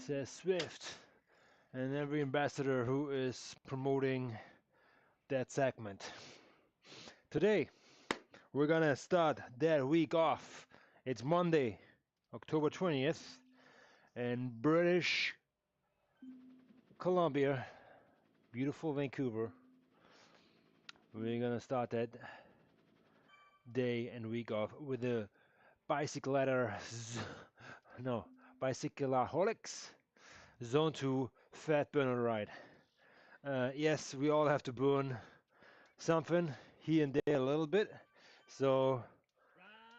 says Zwift, and every ambassador who is promoting that segment. Today, we're gonna start that week off. It's Monday, October 20th, in British Columbia, beautiful Vancouver. We're gonna start that day and week off with the Bicycleaholics Zone 2 Fat Burner Ride. Yes, we all have to burn something here and there a little bit.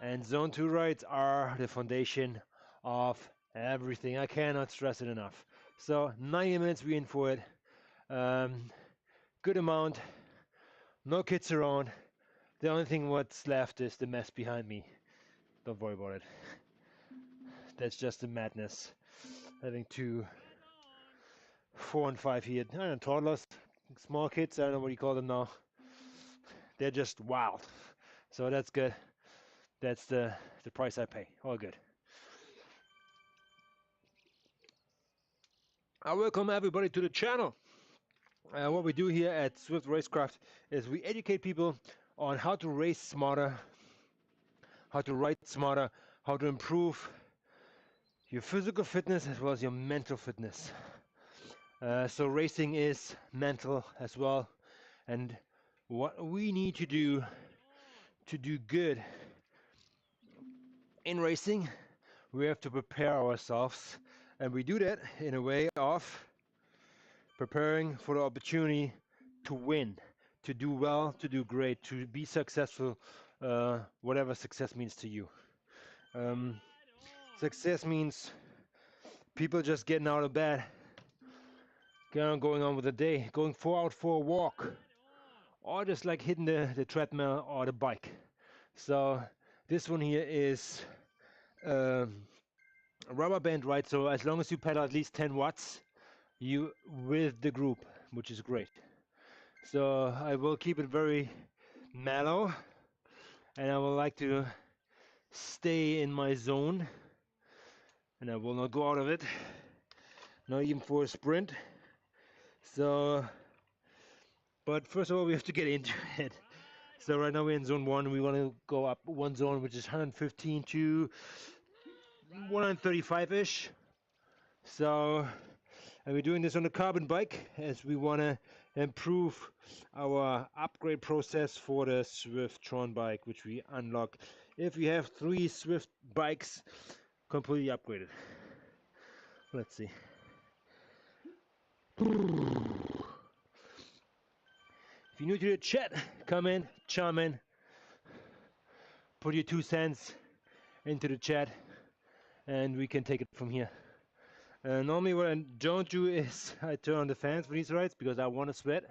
And Zone 2 rides are the foundation of everything. I cannot stress it enough. So 90 minutes we in for it. Good amount. No kids around. The only thing what's left is the mess behind me. Don't worry about it. That's just the madness. Having 2, 4 and 5 here. I don't know, toddlers, small kids, I don't know what you call them now. They're just wild. So that's good. That's the price I pay. All good. I welcome everybody to the channel. What we do here at ZwiftRaceCraft is we educate people on how to race smarter, how to ride smarter, how to improve your physical fitness as well as your mental fitness. So racing is mental as well, and what we need to do good in racing, we have to prepare ourselves, and we do that in a way of preparing for the opportunity to win, to do well, to do great, to be successful, whatever success means to you. Success means people just getting out of bed, going on with the day, going out for a walk, or just like hitting the treadmill or the bike. So this one here is a rubber band ride, so as long as you pedal at least 10 watts, you with the group, which is great. So I will keep it very mellow, and I would like to stay in my zone, and I will not go out of it, not even for a sprint. So, but first of all, we have to get into it. So right now we're in zone 1. We want to go up one zone, which is 115 to 135-ish. So, and we're doing this on a carbon bike as we want to improve our upgrade process for the Zwift bike, which we unlock if we have 3 Zwift bikes completely upgraded. Let's see. If you're new to the chat, come in, chime in, put your 2 cents into the chat, and we can take it from here. Normally what I don't do is I turn on the fans for these rides because I want to sweat.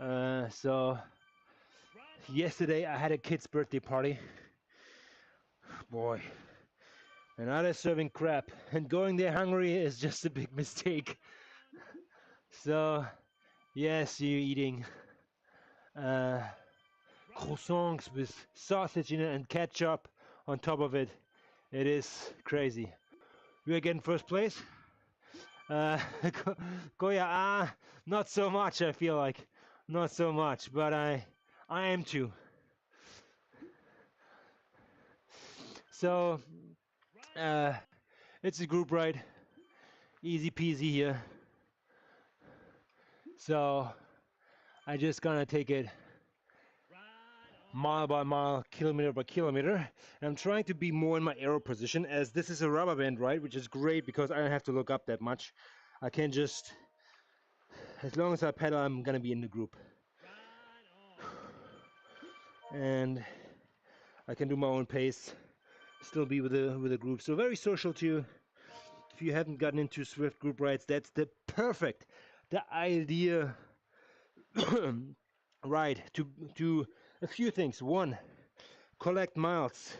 So yesterday I had a kid's birthday party. Boy, and I was serving crap, and going there hungry is just a big mistake. So yes, you're eating croissants with sausage in it and ketchup on top of it. It is crazy. We are getting first place. Goya, not so much. I feel like not so much, but I am too. So it's a group ride, easy peasy here. So I just gonna take it mile by mile, kilometer by kilometer. And I'm trying to be more in my aero position, as this is a rubber band ride, which is great because I don't have to look up that much. I can just, as long as I pedal, I'm gonna be in the group, and I can do my own pace, still be with the group. So very social too. If you haven't gotten into Zwift group rides, that's the ideal ride to do a few things. 1, collect miles.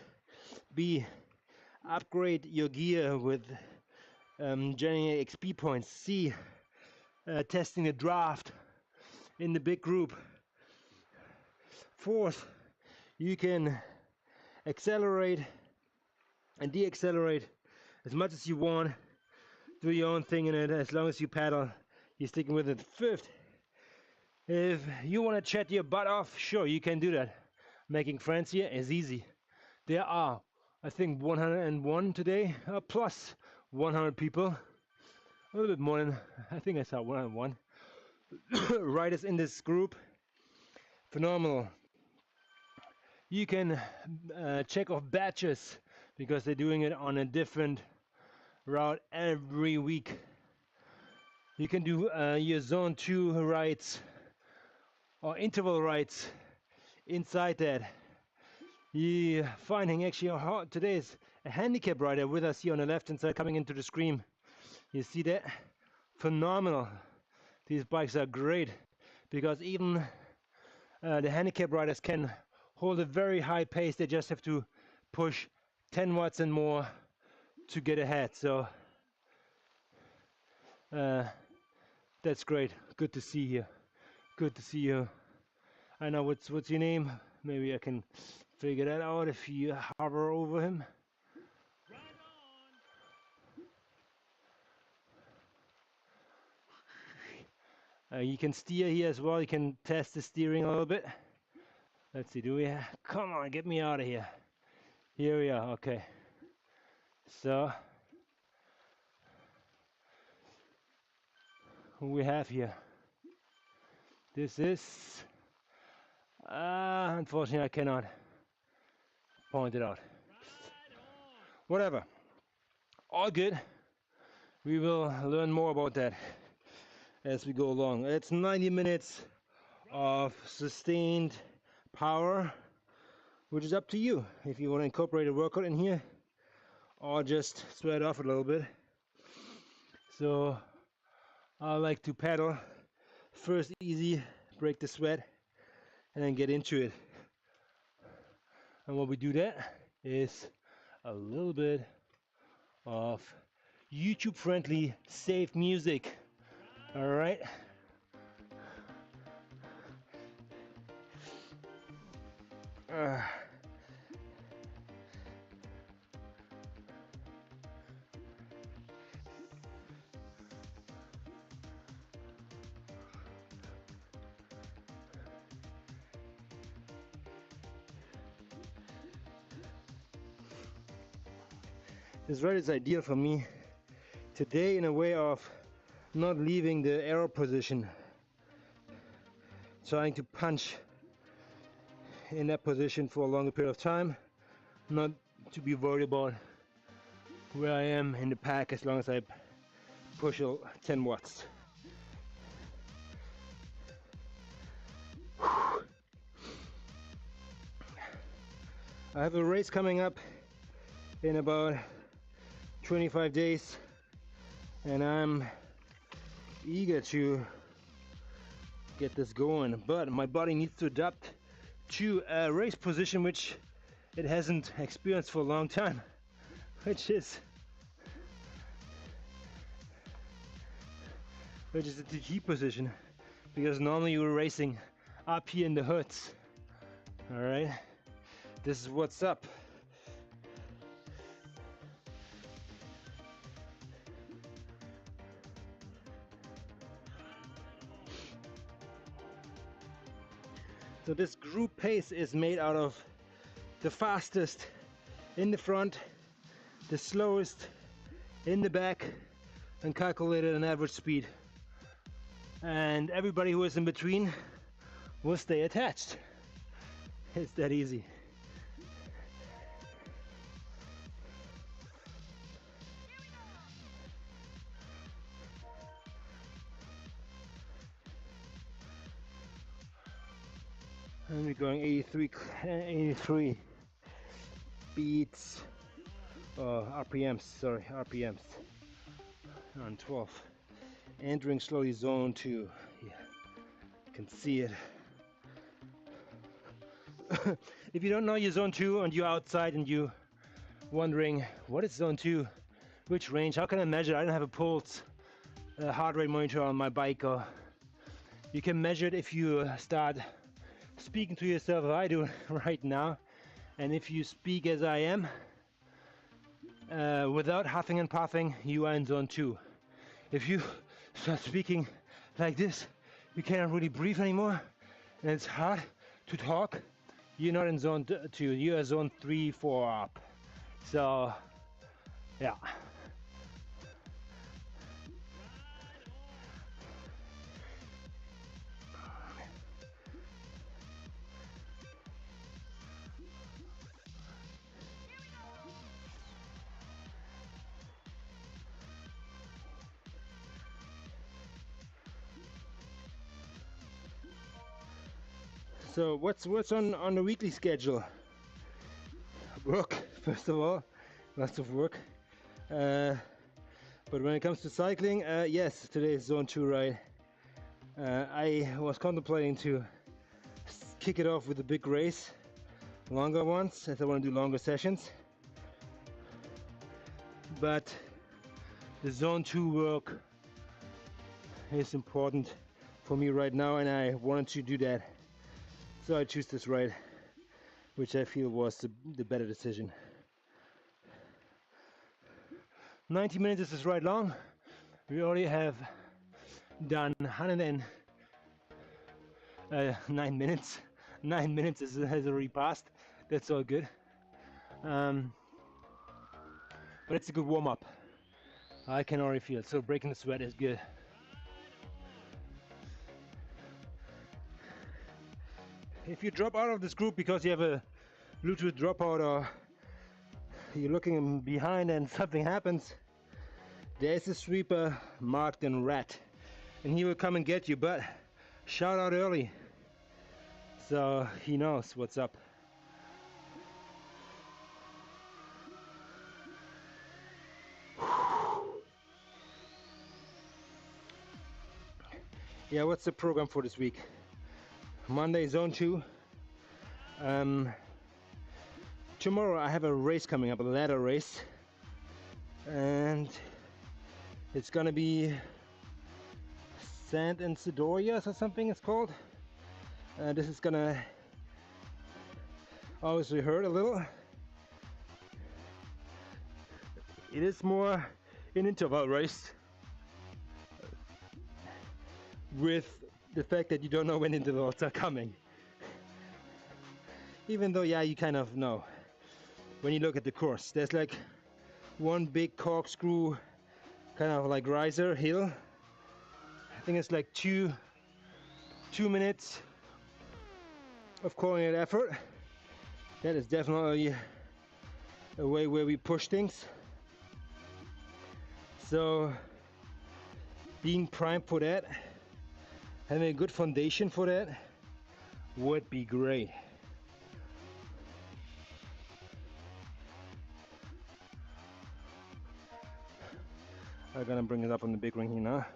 B, upgrade your gear with generating XP points. C, testing a draft in the big group. 4th, you can accelerate and deaccelerate as much as you want do your own thing in it. As long as you paddle, you're sticking with it. Fifth, if you want to chat your butt off, sure, you can do that. Making friends here is easy. There are, I think, 101 today, plus 100 people. A little bit more than, I think I saw 101 riders in this group. Phenomenal. You can check off badges because they're doing it on a different route every week. You can do your zone 2 rides or interval rides inside that. You're finding actually today is a handicap rider with us here on the left hand side coming into the screen. You see that? Phenomenal. These bikes are great because even the handicap riders can hold a very high pace. They just have to push 10 watts and more to get ahead. So that's great. Good to see you. Good to see you. I know what's your name. Maybe I can figure that out if you hover over him. You can steer here as well. You can test the steering a little bit. Let's see, do we have, come on, get me out of here. Here we are, okay. So, who we have here? This is, unfortunately I cannot point it out. Whatever, all good. We will learn more about that as we go along. It's 90 minutes of sustained power, which is up to you if you want to incorporate a workout in here or just sweat off a little bit. So I like to paddle first, easy, break the sweat, and then get into it. And while we do that is a little bit of YouTube friendly safe music. All right. This ride is ideal for me today in a way of not leaving the arrow position, trying to punch in that position for a longer period of time, not to be worried about where I am in the pack as long as I push 10 watts. I have a race coming up in about 25 days and I'm eager to get this going, but my body needs to adapt to a race position which it hasn't experienced for a long time, which is the TT position, because normally you were racing up here in the hoods. All right, this is what's up. So this group pace is made out of the fastest in the front, the slowest in the back, and calculated an average speed. And everybody who is in between will stay attached. It's that easy. And we're going 83 beats, RPMs, sorry, RPMs on 12. Entering slowly zone 2. Yeah, you can see it. If you don't know your zone 2 and you're outside and you're wondering what is zone 2, which range, how can I measure? I don't have a pulse, a heart rate monitor on my bike, or you can measure it if you start speaking to yourself as I do right now, and if you speak as I am without huffing and puffing, you are in zone 2. if you start speaking like this, you cannot really breathe anymore, and it's hard to talk. You're not in zone 2, you're zone 3, 4 up. So, yeah. So what's on the weekly schedule? Work, first of all, lots of work. But when it comes to cycling, yes, today is zone 2 ride. I was contemplating to kick it off with a big race, longer ones, as I want to do longer sessions. But the zone 2 work is important for me right now, and I wanted to do that. So I choose this ride, which I feel was the better decision. 90 minutes is right long. We already have done 109 minutes. 9 minutes has already passed. That's all good. But it's a good warm-up. I can already feel it. So breaking the sweat is good. If you drop out of this group because you have a Bluetooth dropout or you're looking behind and something happens, there's a sweeper marked in red and he will come and get you, but shout out early so he knows what's up. Yeah, what's the program for this week? Monday, zone 2. Tomorrow I have a race coming up, a ladder race, and it's gonna be Sand and Sidorias or something it's called. This is gonna obviously hurt a little. It is more an interval race with the fact that you don't know when intervals are coming. Even though, yeah, you kind of know when you look at the course. There's like one big corkscrew kind of like riser hill. I think it's like two minutes of coordinated effort. That is definitely a way where we push things. So being primed for that, having a good foundation for that would be great. I'm gonna bring it up on the big ring here now.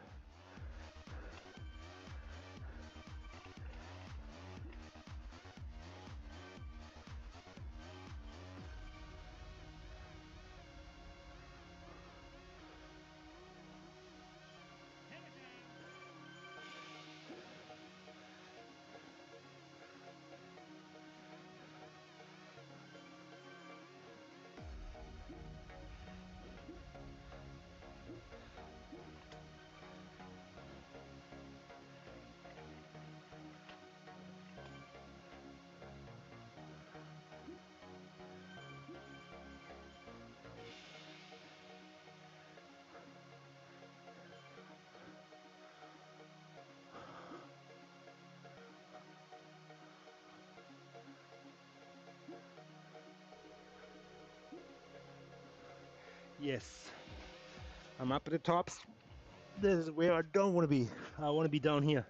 Yes, I'm up at the tops. This is where I don't want to be. I want to be down here.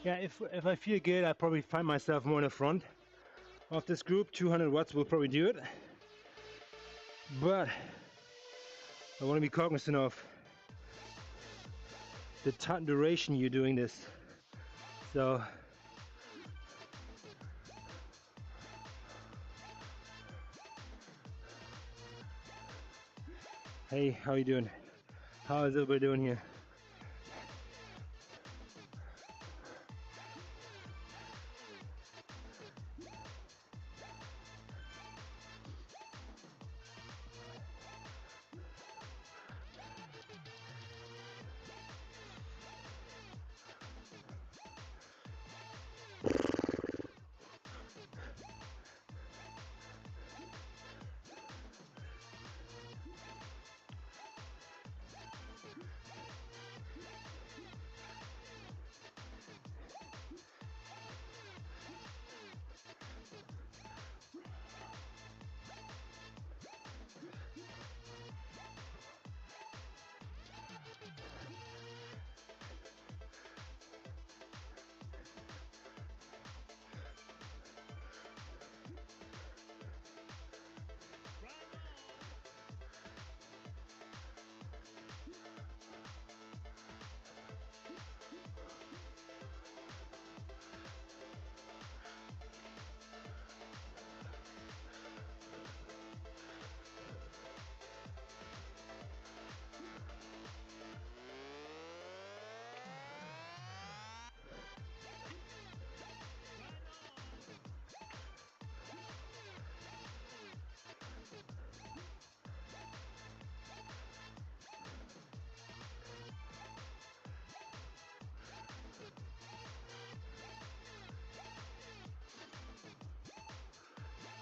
Yeah, if I feel good, I probably find myself more in the front of this group. 200 watts will probably do it, but I want to be cognizant of the duration you're doing this. So hey, how you doing? How is everybody doing here?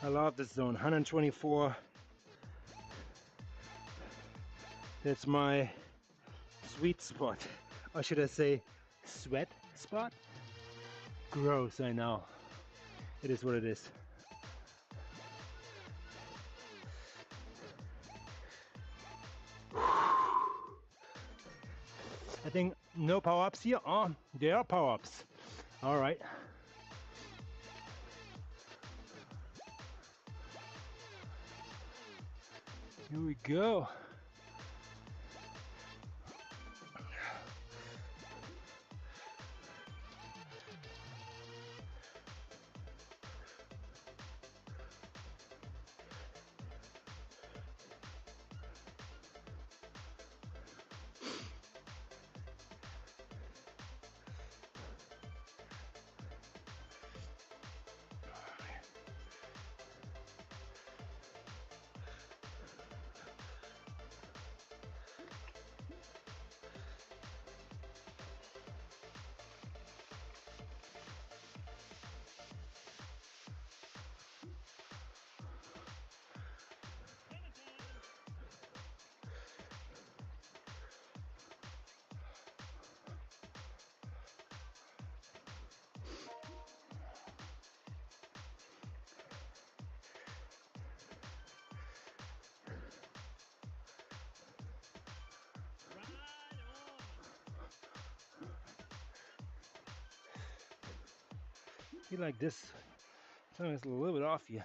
I love this zone, 124. That's my sweet spot. Or should I say sweat spot? Gross, I know. It is what it is. I think no power-ups here. Oh, there are power-ups. All right. Here we go. I feel like this something is a little bit off here.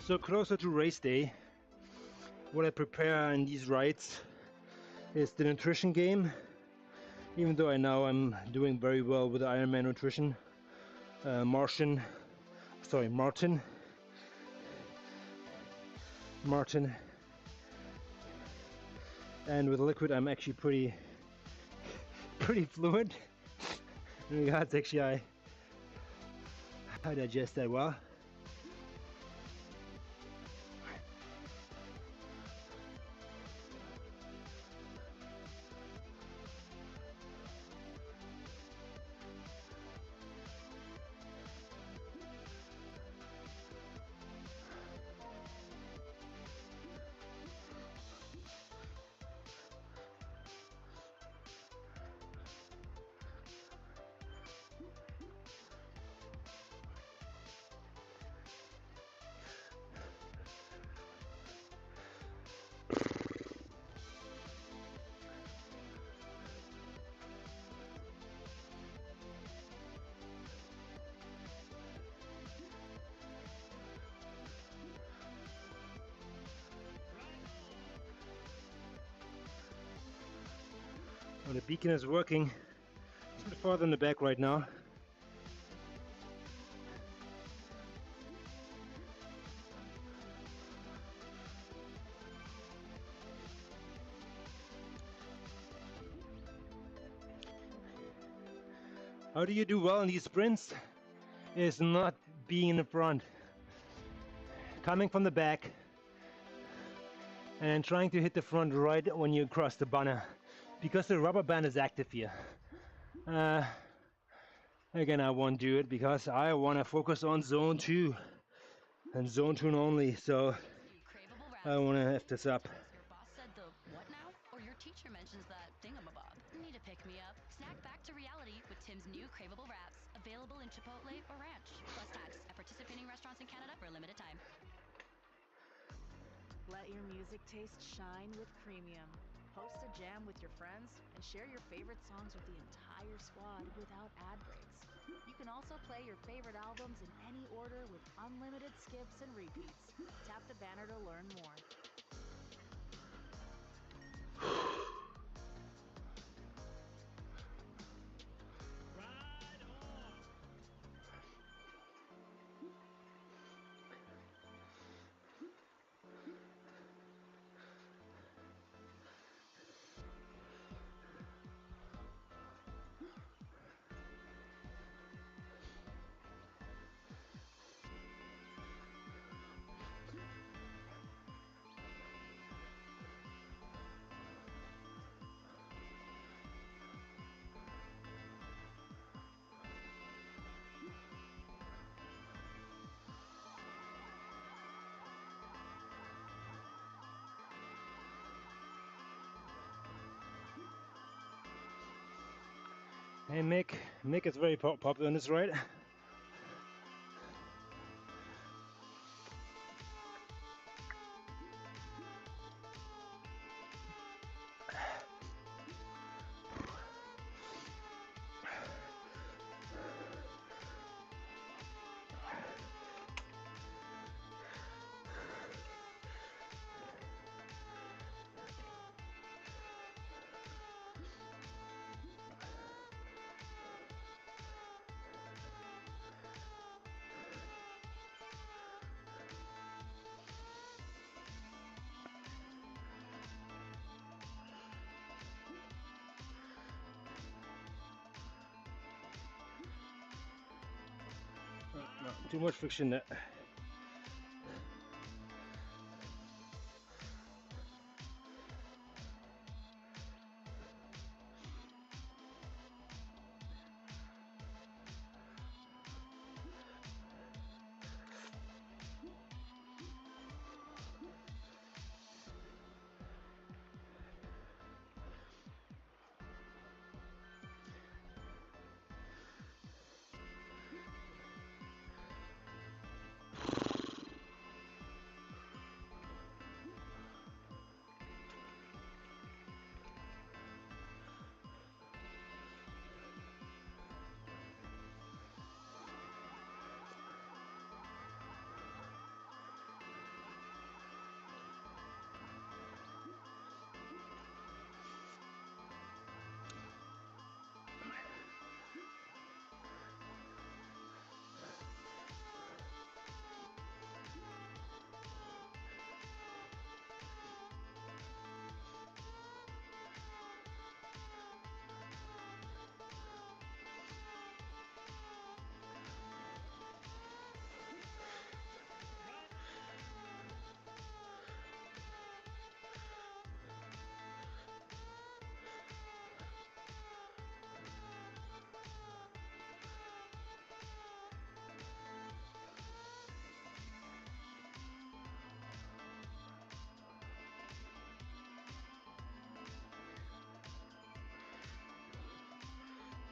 So closer to race day, what I prepare in these rides is the nutrition game. Even though I know I'm doing very well with the Ironman nutrition, Martin, and with liquid I'm actually pretty fluent. In regards, actually I digest that well. Well, the beacon is working. It's a bit farther in the back right now. How do you do well in these sprints? Is not being in the front. Coming from the back and trying to hit the front right when you cross the banner, because the rubber band is active here. Again, I won't do it because I want to focus on zone 2 and zone 2 only, so I want to F this up. Your boss said the what now? Or your teacher mentions that thingamabob. Need to pick me up. Snack back to reality with Tim's new craveable wraps, available in Chipotle or Ranch, plus tax at participating restaurants in Canada for a limited time. Let your music taste shine with Premium. Host a jam with your friends and share your favorite songs with the entire squad without ad breaks. You can also play your favorite albums in any order with unlimited skips and repeats. Tap the banner to learn more. Hey Mick is very popular on this ride. No, too much friction there.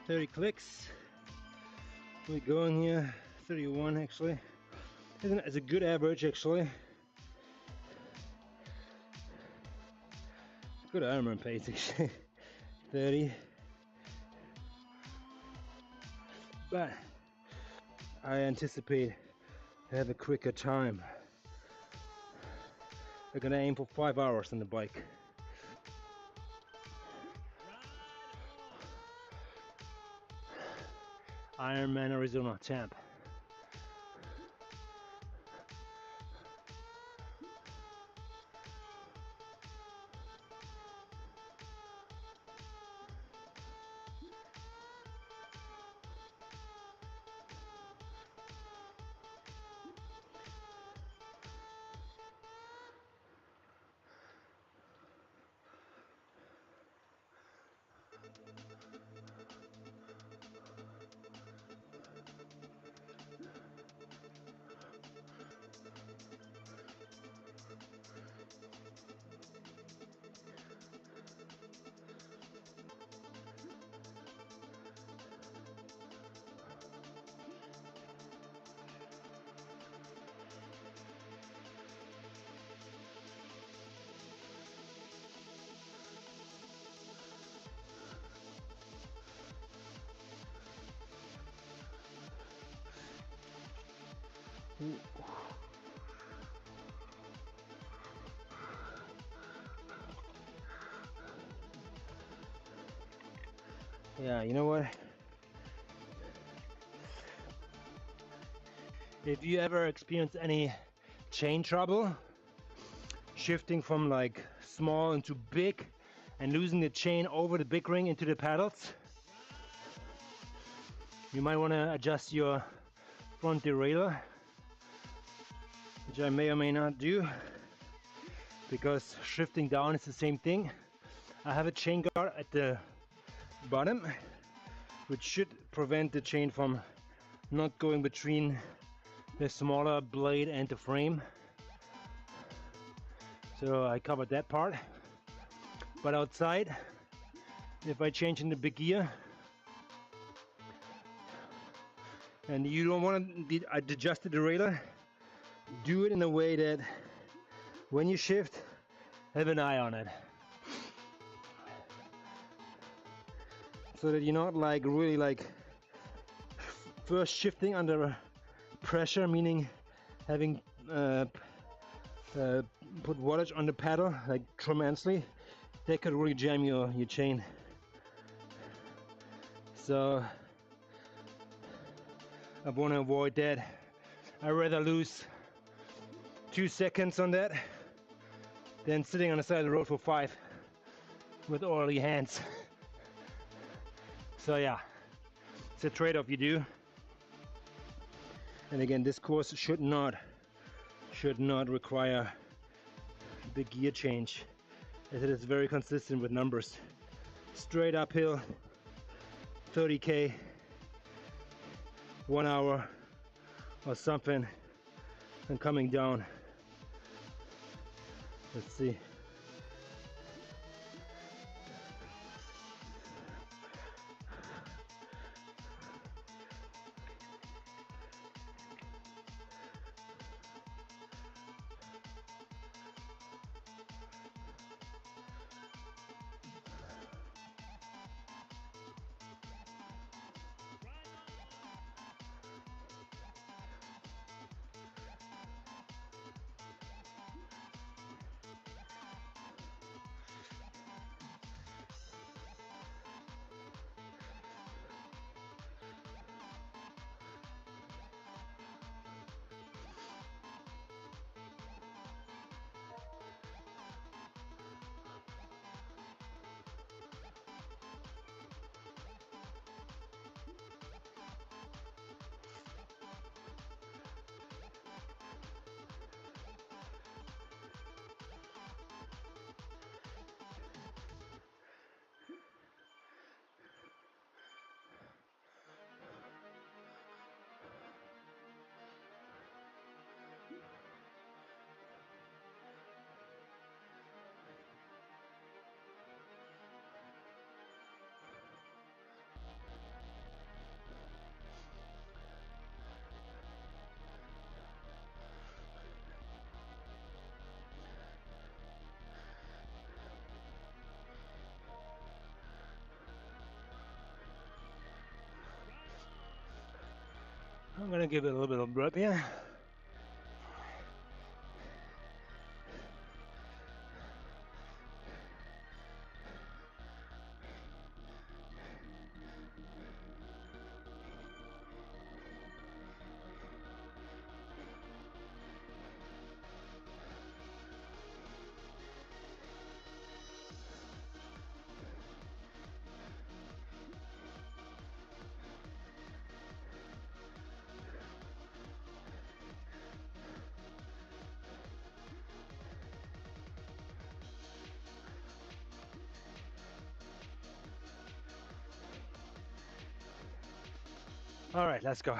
30 clicks. We're going here, 31 actually. It's a good average actually. Good Ironman pace actually. 30. But I anticipate to have a quicker time. We're gonna aim for 5 hours on the bike. Ironman Arizona champ. Yeah, you know what? If you ever experience any chain trouble, shifting from like small into big and losing the chain over the big ring into the paddles, you might want to adjust your front derailleur, which I may or may not do, because shifting down is the same thing. I have a chain guard at the bottom, which should prevent the chain from not going between the smaller blade and the frame. So I covered that part. But outside, if I change in the big gear and you don't want to adjust the derailleur, do it in a way that when you shift, have an eye on it, so that you're not like really like first shifting under pressure, meaning having put wattage on the pedal like tremendously. That could really jam your chain. So I want to avoid that. I'd rather lose 2 seconds on that than sitting on the side of the road for 5 with oily hands. So yeah, it's a trade-off you do. And again, this course should not require the gear change, as it is very consistent with numbers. Straight uphill, 30k, 1 hour or something, and coming down. Let's see. I'm gonna give it a little bit of burp here. All right, let's go.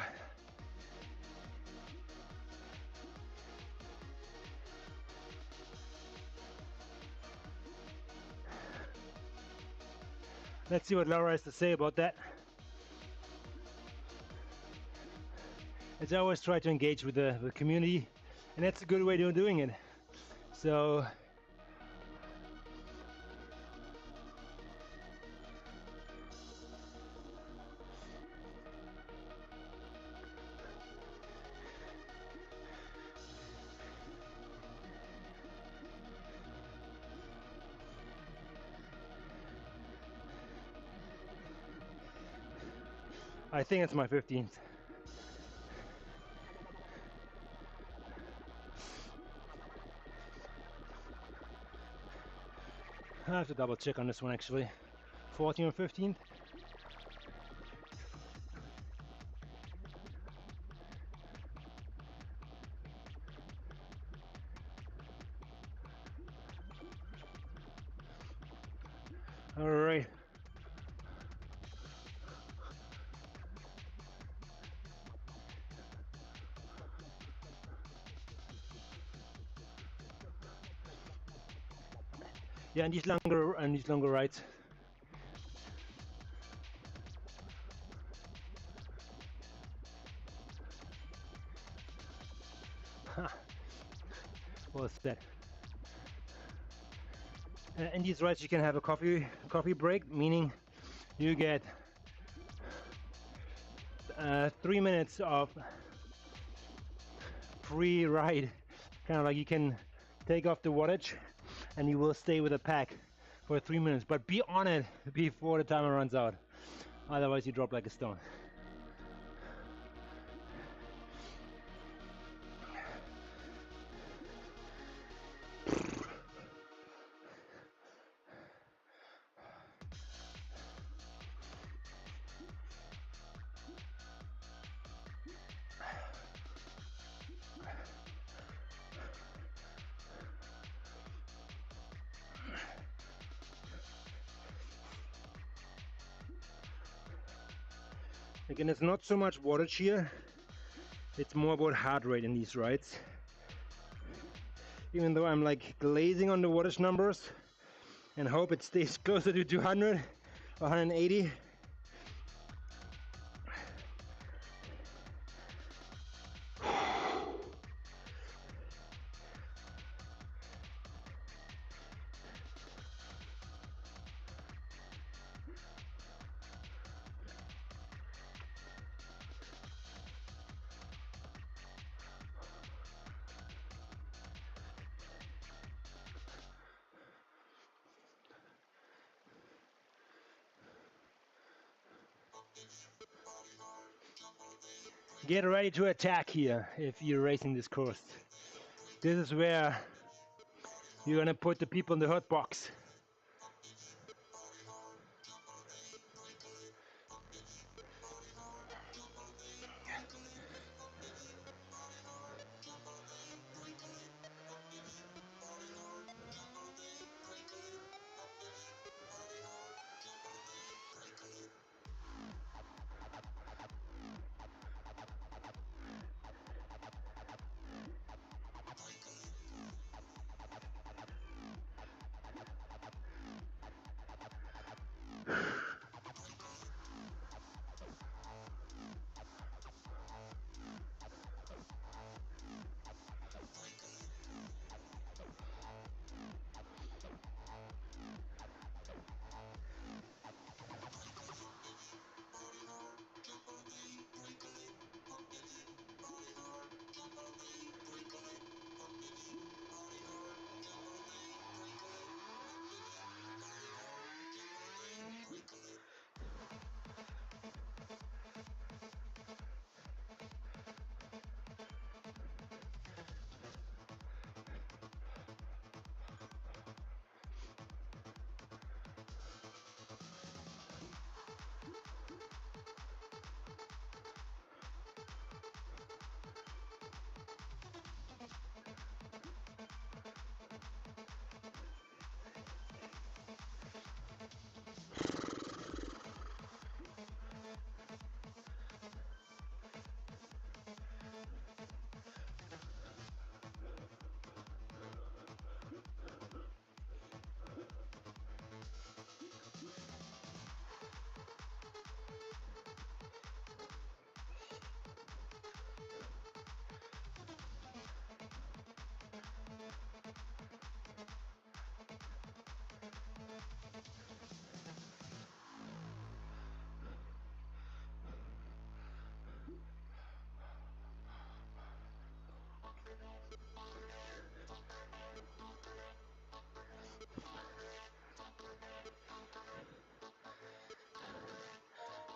Let's see what Laura has to say about that. As I always try to engage with the community, and that's a good way of doing it. So I think it's my 15th. I have to double check on this one actually. 14th or 15th? All right. Yeah, and these longer rides. What's that? In these rides, you can have a coffee break, meaning you get 3 minutes of free ride. Kind of like you can take off the wattage, and you will stay with the pack for 3 minutes. But be on it before the timer runs out. Otherwise, you drop like a stone. Again, it's not so much wattage here, it's more about heart rate in these rides. Even though I'm like glazing on the wattage numbers and hope it stays closer to 200 or 180. Get ready to attack here if you're racing this course. This is where you're gonna put the people in the hot box.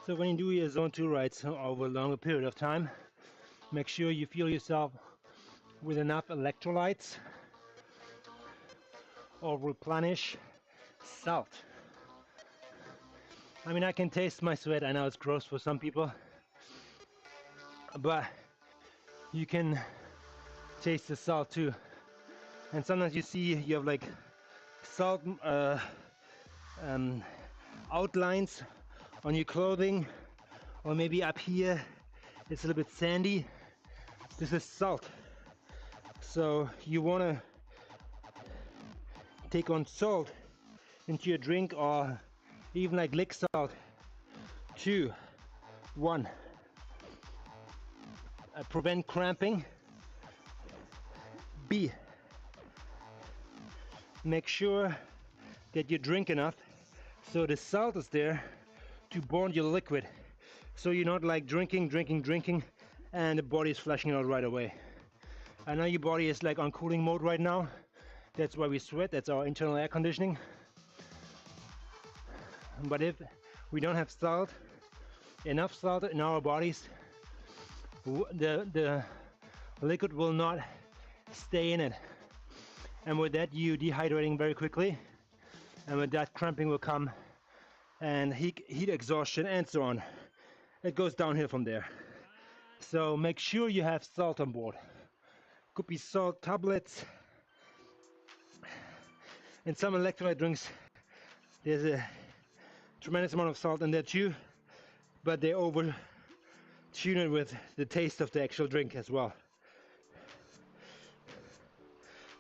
So when you do your zone 2 rides over a longer period of time, make sure you fuel yourself with enough electrolytes or replenish salt. I mean, I can taste my sweat. I know it's gross for some people, but you can taste the salt too. And sometimes you see you have like salt outlines on your clothing, or maybe up here it's a little bit sandy. This is salt. So you want to take on salt into your drink, or even like lick salt. 2, 1. Prevent cramping. B. Make sure that you drink enough so the salt is there to bond your liquid, so you're not like drinking and the body is flushing out right away. I know your body is like on cooling mode right now. That's why we sweat. That's our internal air conditioning. But if we don't have salt, enough salt in our bodies, the liquid will not stay in it, and with that you dehydrating very quickly, and with that cramping will come, and heat exhaustion, and so on. It goes downhill from there. So make sure you have salt on board. Could be salt tablets. In some electrolyte drinks there's a tremendous amount of salt in there too, but they over tune it with the taste of the actual drink as well.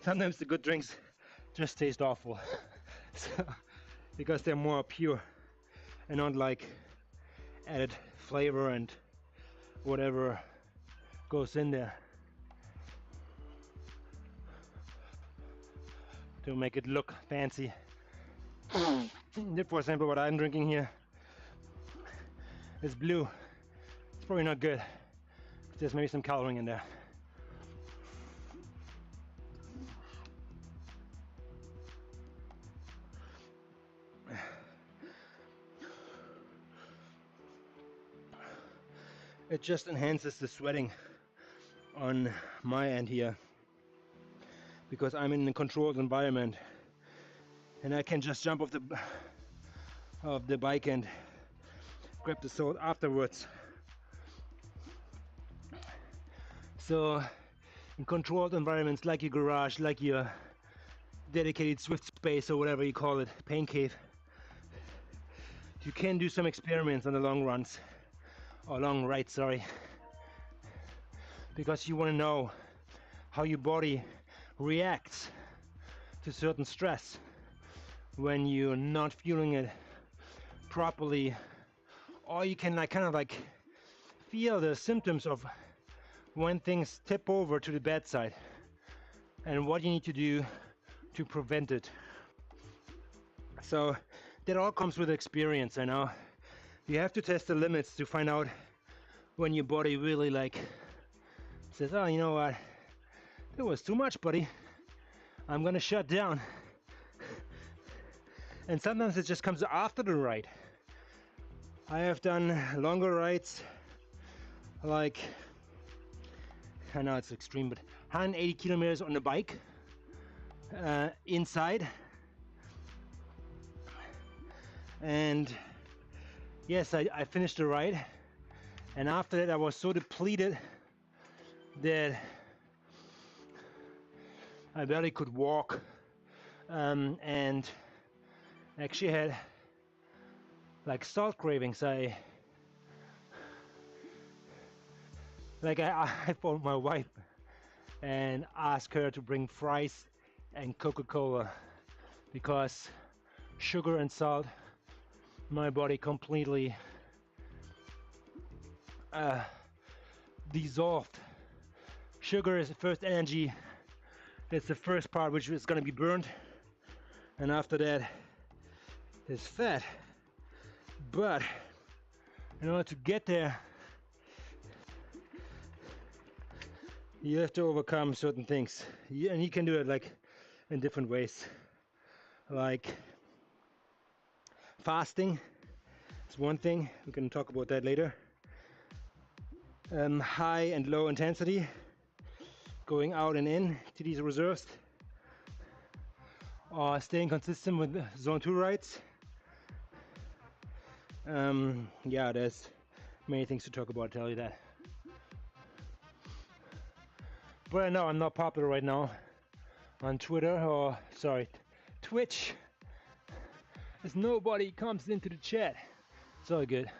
Sometimes the good drinks just taste awful so, because they're more pure and not like added flavor and whatever goes in there to make it look fancy. For example, what I'm drinking here is blue. It's probably not good. There's maybe some coloring in there. It just enhances the sweating on my end here, because I'm in a controlled environment and I can just jump off the bike and grab the salt afterwards. So in controlled environments like your garage, like your dedicated Zwift space or whatever you call it, pain cave, you can do some experiments on the long runs, or long rides, sorry, because you want to know how your body reacts to certain stress when you're not fueling it properly, or you can like kind of like feel the symptoms of when things tip over to the bad side and what you need to do to prevent it. So that all comes with experience. I know you have to test the limits to find out when your body really like says, oh, you know what, it was too much, buddy, I'm gonna shut down. And sometimes it just comes after the ride. I have done longer rides, like, I know it's extreme, but 180 kilometers on the bike, inside. And yes, I finished the ride, and after that I was so depleted that I barely could walk, and actually had like salt cravings. I phoned my wife and asked her to bring fries and Coca-Cola, because sugar and salt, my body completely dissolved. Sugar is the first energy. That's the first part which is going to be burned, and after that is fat. But in order to get there, you have to overcome certain things, and you can do it like in different ways, like fasting. It's one thing, we can talk about that later. High and low intensity, going out and in to these reserves, or staying consistent with zone 2 rides. Yeah, there's many things to talk about, I'll tell you that. But I know I'm not popular right now on Twitter, or sorry, Twitch, as nobody comes into the chat. It's all good.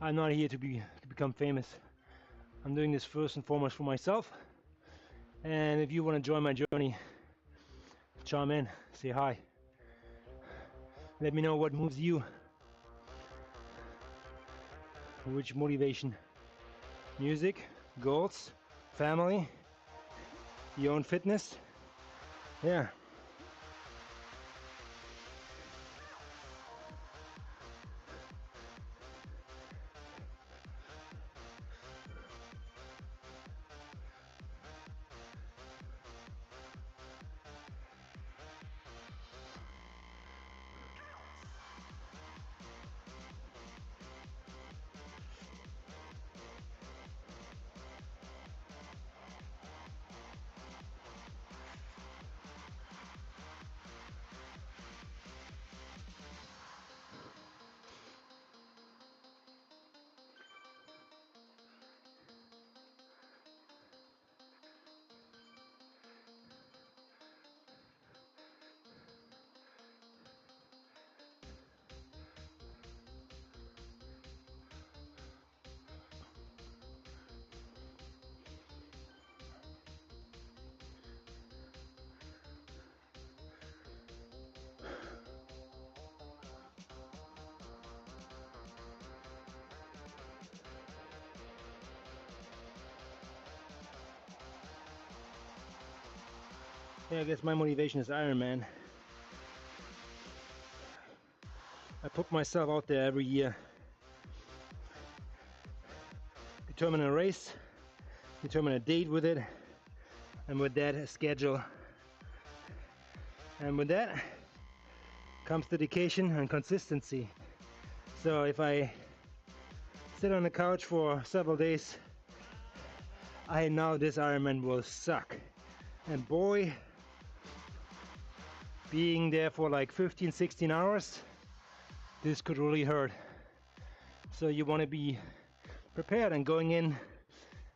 I'm not here to become famous. I'm doing this first and foremost for myself. And if you want to join my journey, chime in, say hi. Let me know what moves you. Which motivation? Music, goals, family, your own fitness. Yeah. Yeah, I guess my motivation is Ironman. I put myself out there every year. Determine a race, determine a date with it, and with that a schedule. And with that comes dedication and consistency. So if I sit on the couch for several days, I know this Ironman will suck. And boy, being there for like 15-16 hours, this could really hurt. So you want to be prepared and going in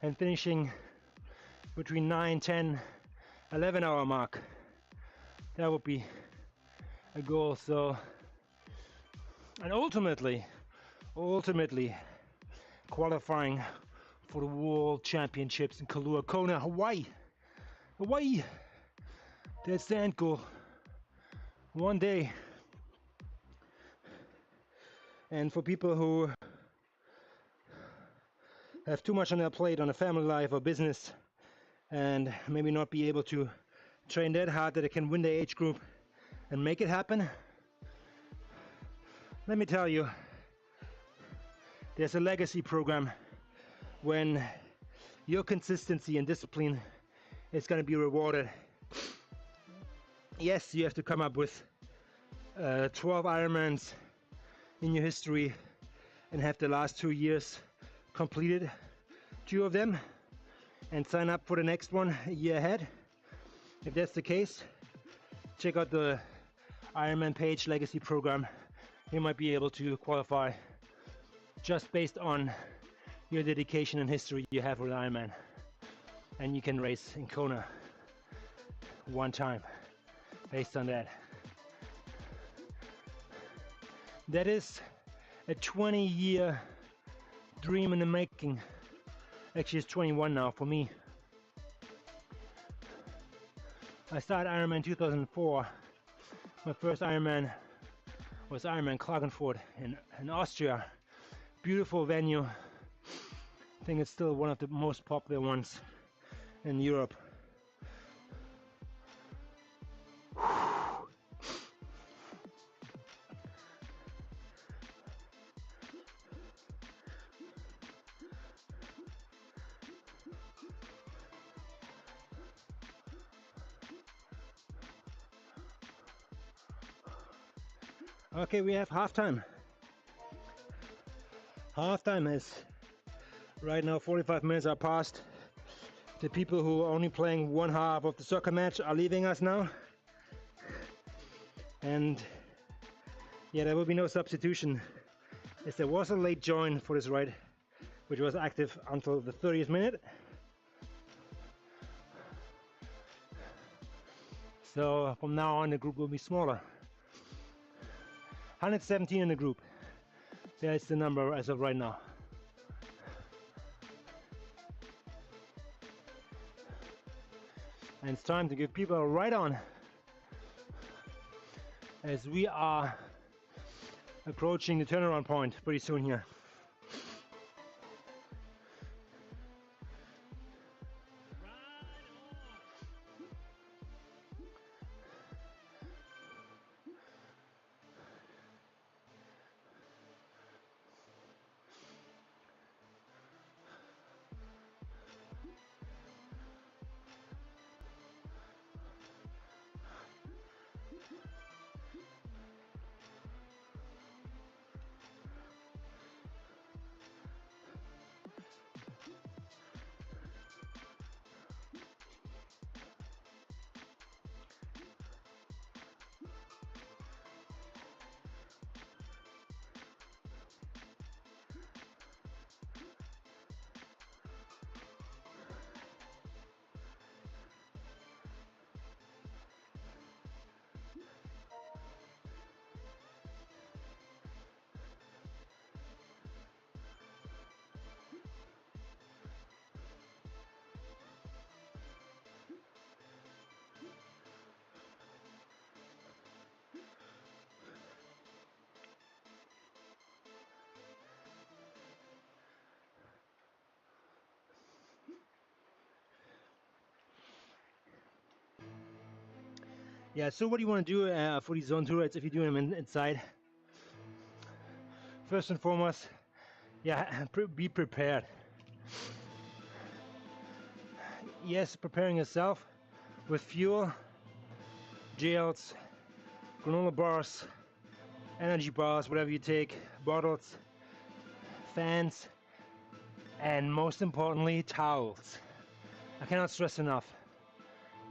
and finishing between 9, 10, 11 hour mark. That would be a goal. So, and ultimately qualifying for the World Championships in Kailua Kona, Hawaii. That's the end goal. One day. And for people who have too much on their plate on a family life or business and maybe not be able to train that hard that they can win the age group and make it happen, let me tell you, there's a legacy program when your consistency and discipline is going to be rewarded. Yes, you have to come up with 12 Ironmans in your history and have the last 2 years completed 2 of them and sign up for the next one a year ahead. If that's the case, check out the Ironman page legacy program. You might be able to qualify just based on your dedication and history you have with Ironman, and you can race in Kona one time based on that. That is a 20-year dream in the making. Actually, it's 21 now for me. I started Ironman 2004. My first Ironman was Ironman Klagenfurt in Austria. Beautiful venue. I think it's still one of the most popular ones in Europe. Okay, we have halftime. Halftime is right now 45 minutes are past. The people who are only playing one half of the soccer match are leaving us now. And yeah, there will be no substitution, as there was a late join for this ride, which was active until the 30th minute. So from now on the group will be smaller. 117 in the group. That's the number as of right now. And it's time to give people a ride on, as we are approaching the turnaround point pretty soon here. Yeah, so what do you want to do for these zone 2 rides if you're doing them inside? First and foremost, yeah, be prepared. Yes, preparing yourself with fuel, gels, granola bars, energy bars, whatever you take, bottles, fans, and most importantly, towels. I cannot stress enough.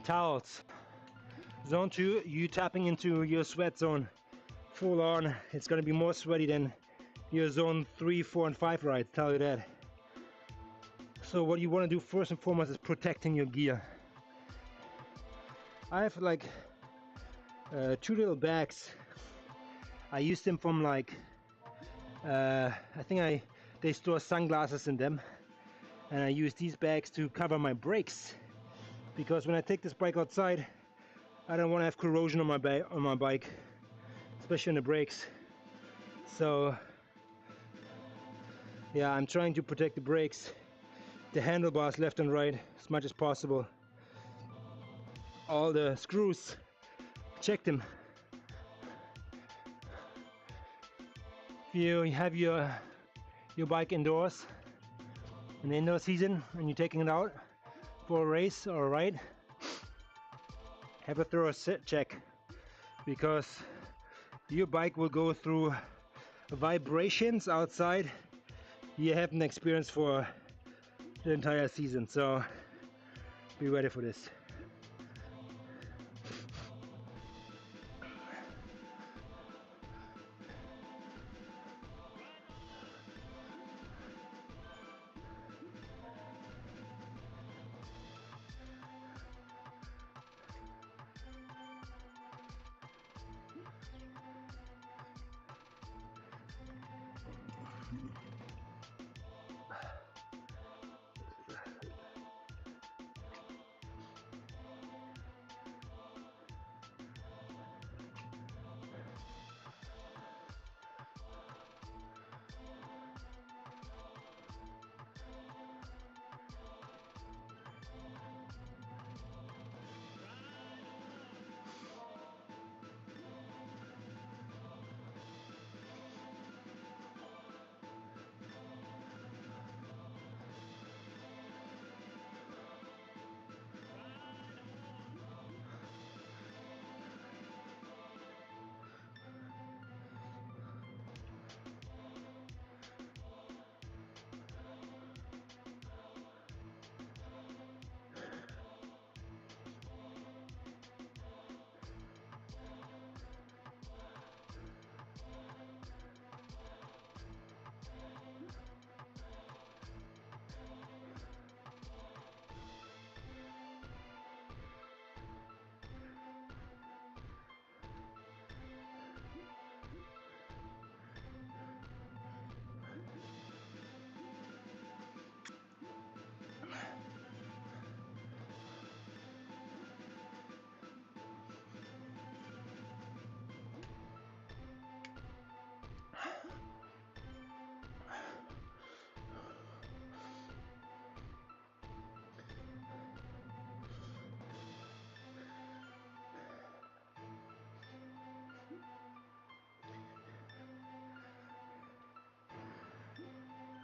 Towels. Zone 2, you tapping into your sweat zone full on. It's going to be more sweaty than your zone 3, 4, and 5 rides, tell you that. So what you want to do first and foremost is protecting your gear. I have like 2 little bags. I use them from like, I think they store sunglasses in them. And I use these bags to cover my brakes. Because when I take this bike outside, I don't want to have corrosion on my bike, especially on the brakes. So yeah, I'm trying to protect the brakes, the handlebars left and right as much as possible. All the screws, check them. If you have your bike indoors in the indoor season and you're taking it out for a race or a ride, have a thorough check, because your bike will go through vibrations outside you haven't experienced for the entire season, so be ready for this.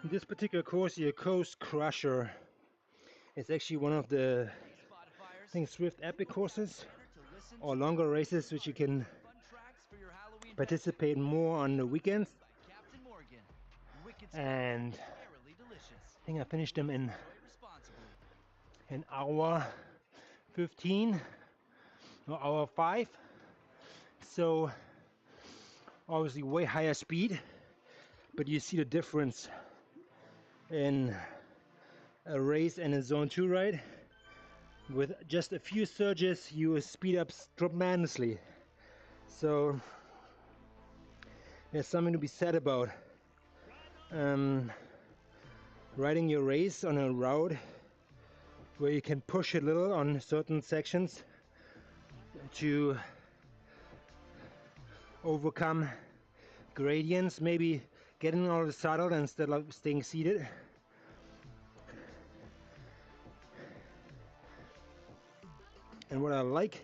This particular course here, Coast Crusher, is actually one of the, I think, Zwift Epic courses or longer races which you can participate more on the weekends. And I think I finished them in an hour 15 or hour 5. So obviously way higher speed, but you see the difference in a race and a zone 2 ride. With just a few surges you speed up tremendously. So there's something to be said about riding your race on a route where you can push a little on certain sections to overcome gradients, maybe getting out of the saddle instead of staying seated. And what I like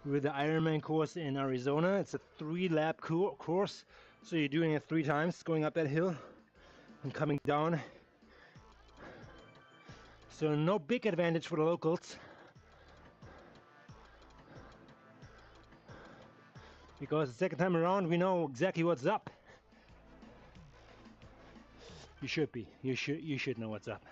with the Ironman course in Arizona, it's a 3-lap course, so you're doing it 3 times, going up that hill and coming down. So no big advantage for the locals, because the second time around we know exactly what's up. You should be. You should know what's up.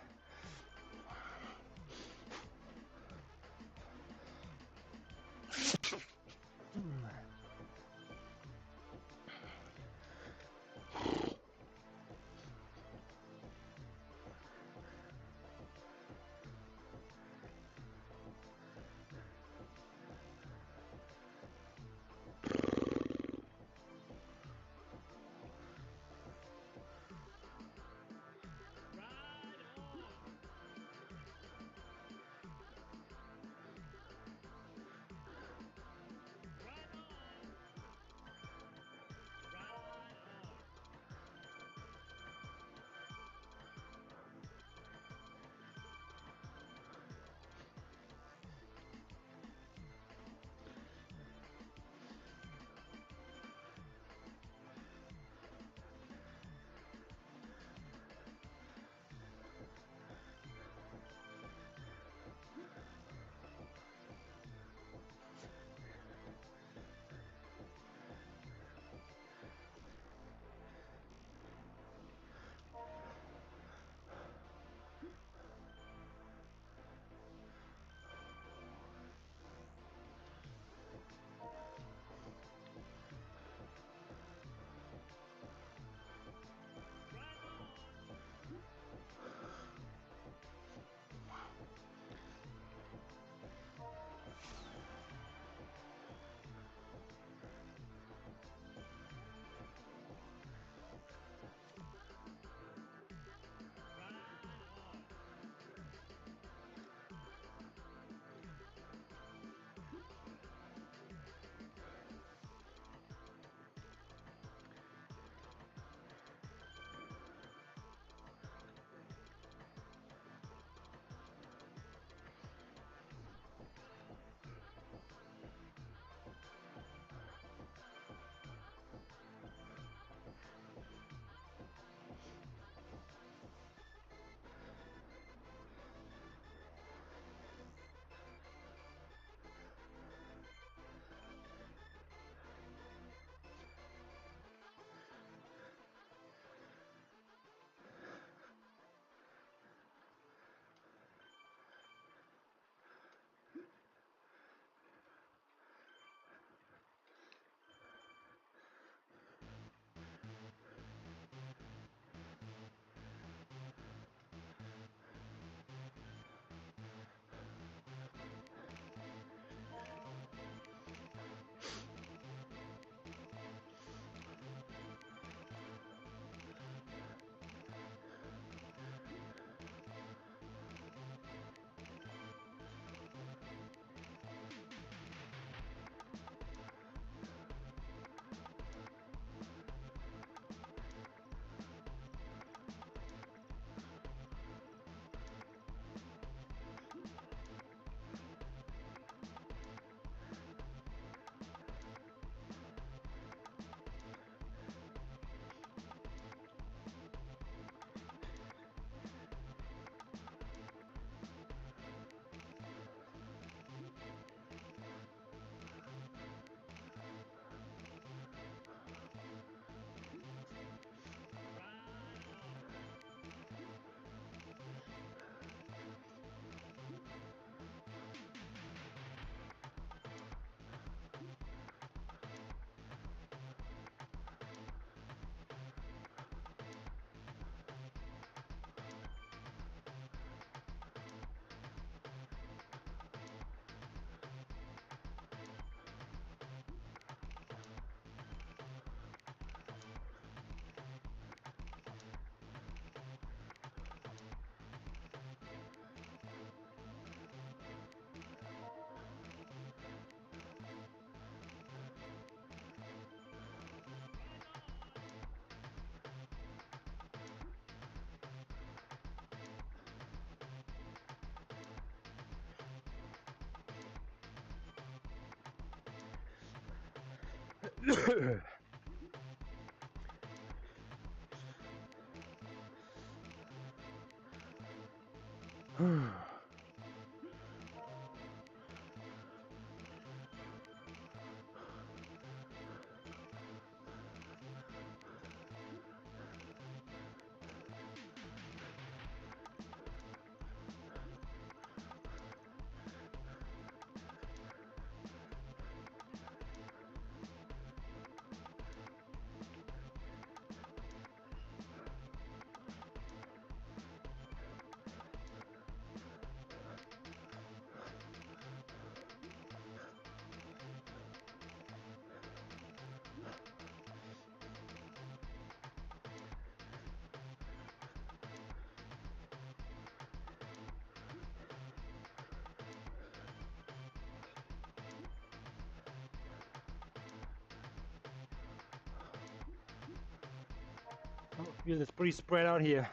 I feel it's pretty spread out here.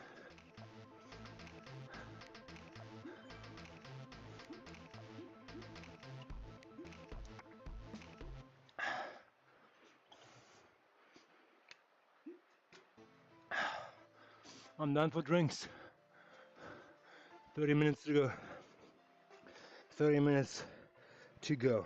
I'm done for drinks. 30 minutes to go. 30 minutes to go.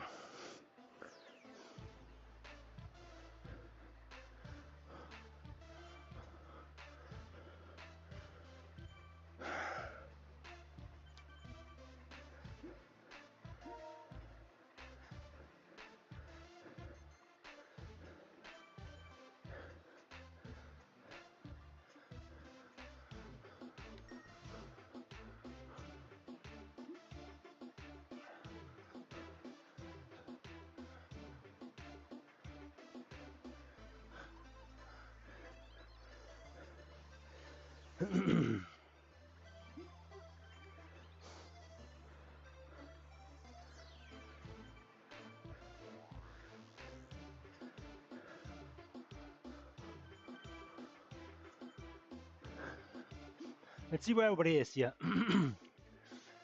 Let's see where everybody is here.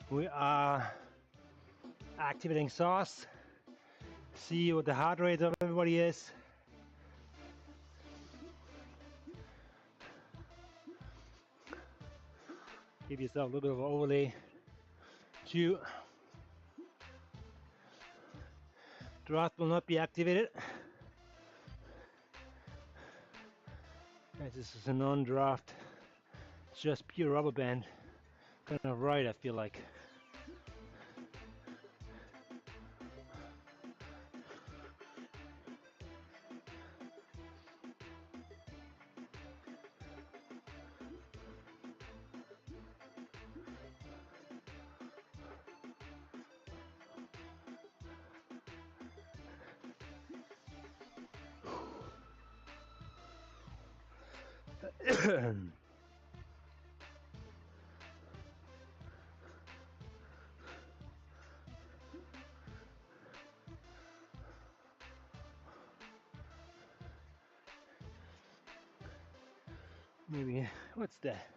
We are activating sauce. See what the heart rate of everybody is. Give yourself a little bit of overlay to draft will not be activated. As this is a non-draft, just pure rubber band. Kind of right, I feel like. Maybe, what's that?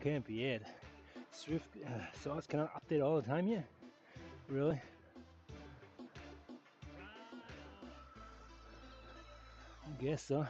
Can't be it. Zwift sauce cannot update all the time yet? Really? I guess so.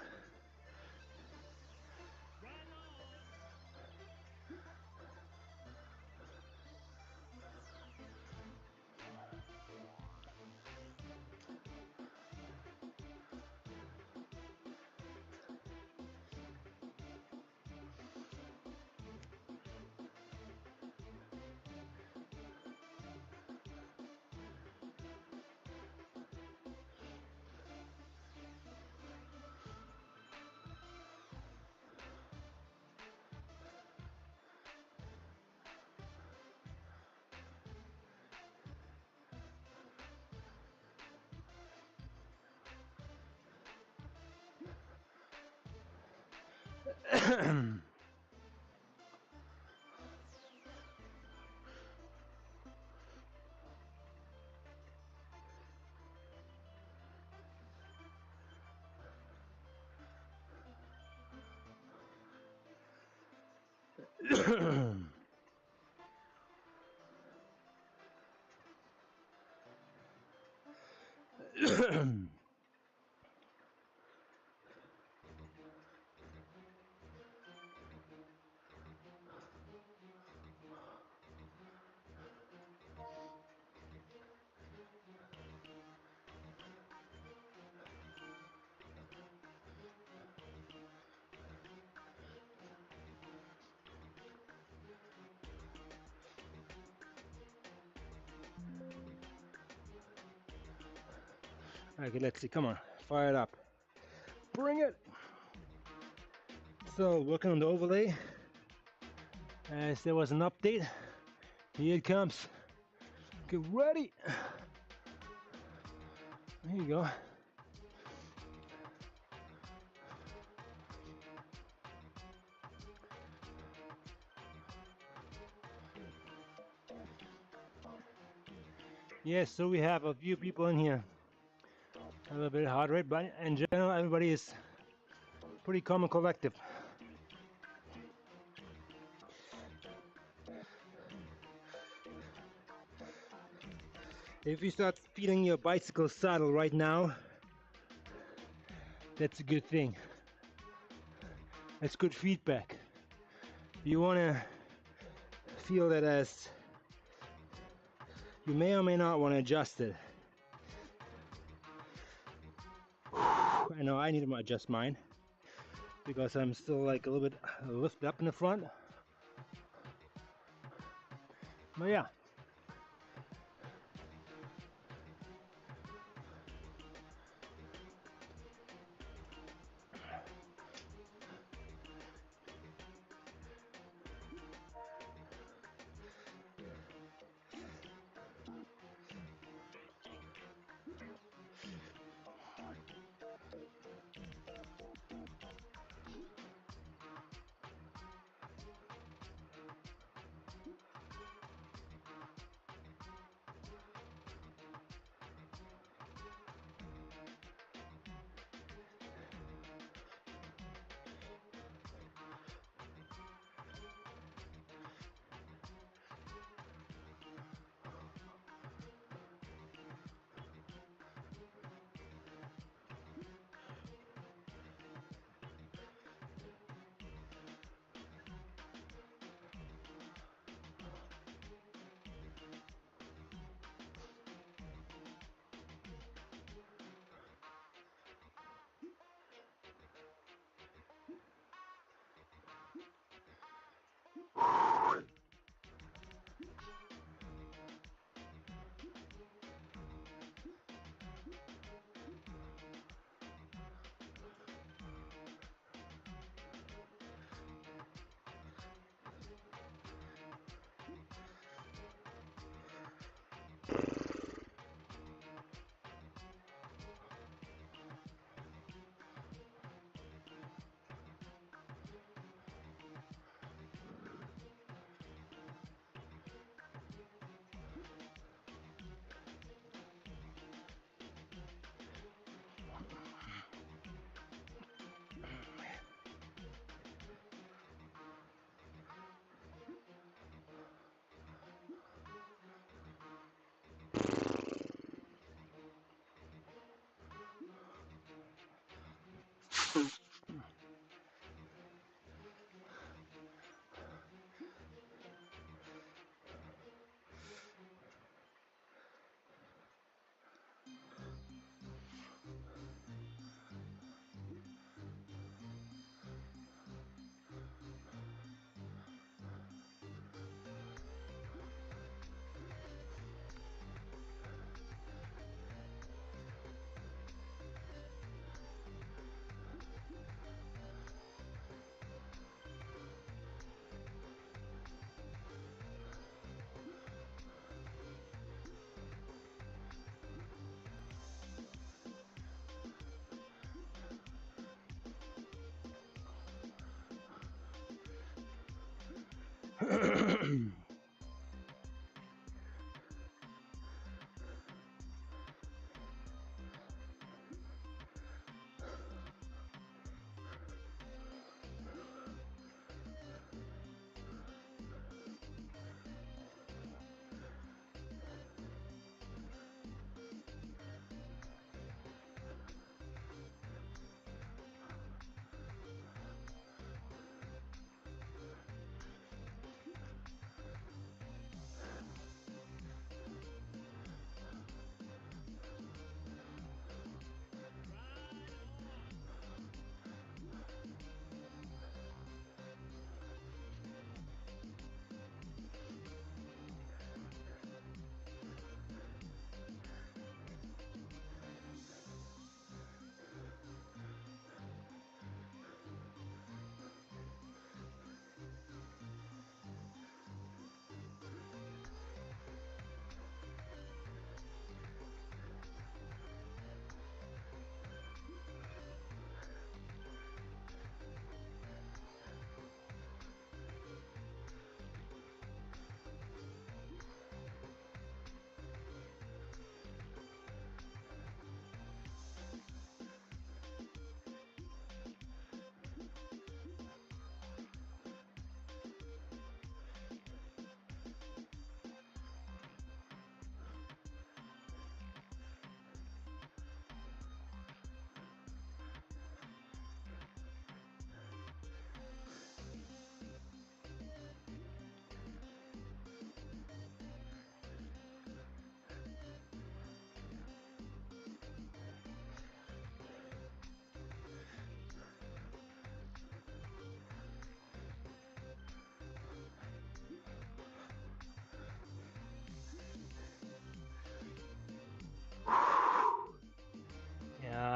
Okay, let's see. Come on, fire it up. Bring it. So, working on the overlay. As there was an update, here it comes. Get ready. There you go. Yes, so we have a few people in here. A little bit heart rate, but in general, everybody is pretty calm and collective. If you start feeling your bicycle saddle right now, that's a good thing. That's good feedback. You want to feel that as you may or may not want to adjust it. I know I need to adjust mine because I'm still like a little bit lifted up in the front. But yeah.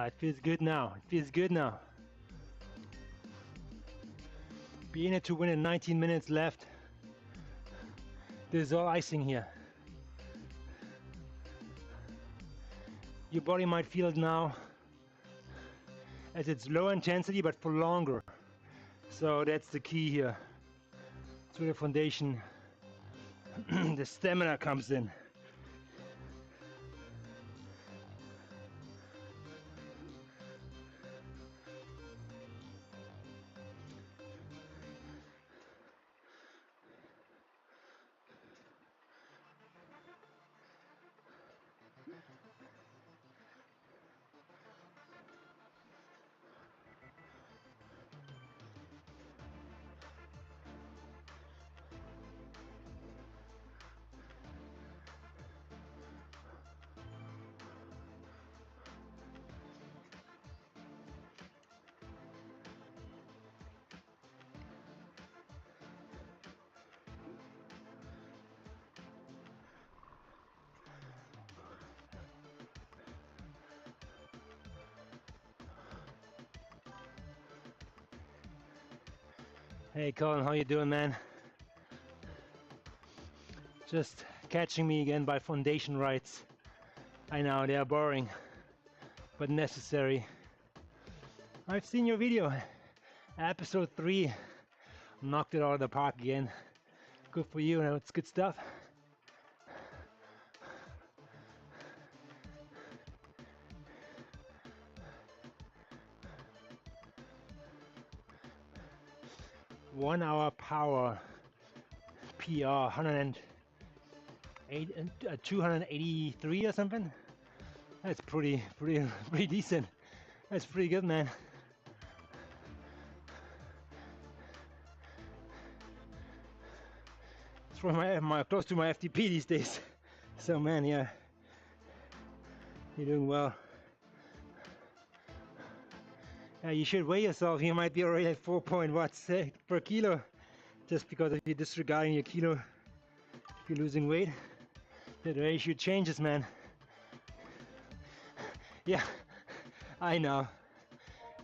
it feels good now. It feels good now. Being it to win in 19 minutes left. This is all icing here. Your body might feel it now as it's low intensity but for longer. So that's the key here. That's where the foundation, the stamina comes in. Hey Colin, how you doing, man? Just catching me again by foundation rights. I know, they are boring, but necessary. I've seen your video. Episode 3. Knocked it out of the park again. Good for you, and it's good stuff. One hour power PR 283 or something. That's pretty decent. That's pretty good, man. It's for my close to my FTP these days. So man, yeah, you're doing well. You should weigh yourself. You might be already at 4 point watts per kilo, just because if you're disregarding your kilo, if you're losing weight, the ratio changes, man. Yeah, I know.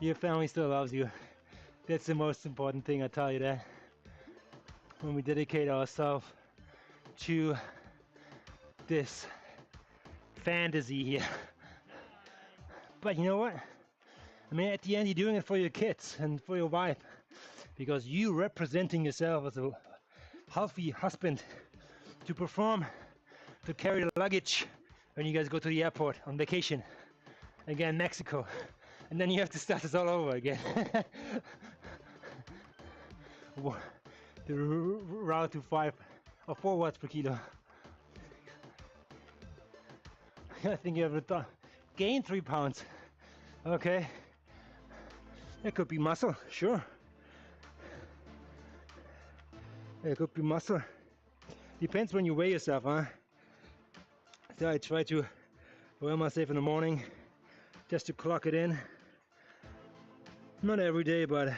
Your family still loves you. That's the most important thing, I tell you that. When we dedicate ourselves to this fantasy here. But you know what? I mean, at the end, you're doing it for your kids and for your wife, because you representing yourself as a healthy husband to perform, to carry the luggage when you guys go to the airport on vacation, again, Mexico, and then you have to start this all over again. The route to 5 or 4 watts per kilo. I think you have gained 3 pounds. Okay. It could be muscle, sure. It could be muscle. Depends when you weigh yourself, huh? So I try to weigh myself in the morning just to clock it in. Not every day, but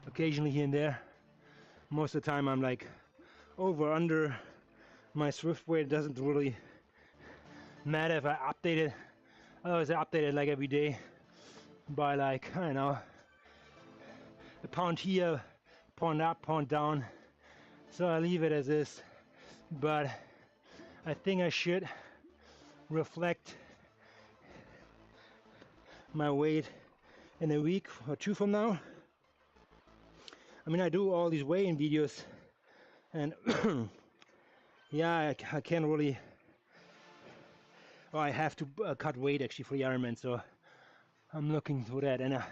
occasionally here and there. Most of the time I'm like over under my Zwift weight. It doesn't really matter if I update it. Otherwise I update it like every day by like, I don't know, a pound here, pound up, pound down. So I leave it as is, but I think I should reflect my weight in a week or 2 from now. I mean, I do all these weighing videos, and yeah, I can't really, well, I have to cut weight actually for the Ironman, so I'm looking for that. And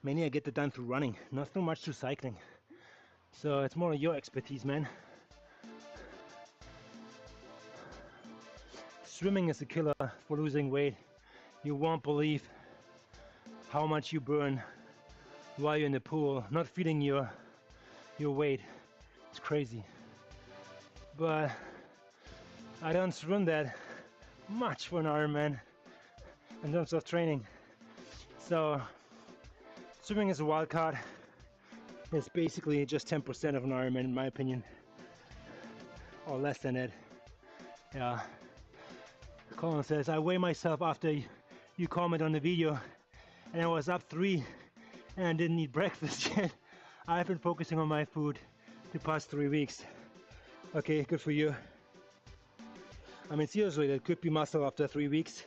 mainly I get it done through running, not so much through cycling. So it's more your expertise, man. Swimming is a killer for losing weight. You won't believe how much you burn while you're in the pool, not feeling your weight. It's crazy. But I don't swim that much for an Ironman in terms of training. So swimming is a wild card. It's basically just 10% of an Ironman in my opinion, or less than it. Yeah. Colin says, I weigh myself after you comment on the video, and I was up 3 and I didn't eat breakfast yet. I've been focusing on my food the past 3 weeks. Okay, good for you. I mean, seriously, that could be muscle after 3 weeks.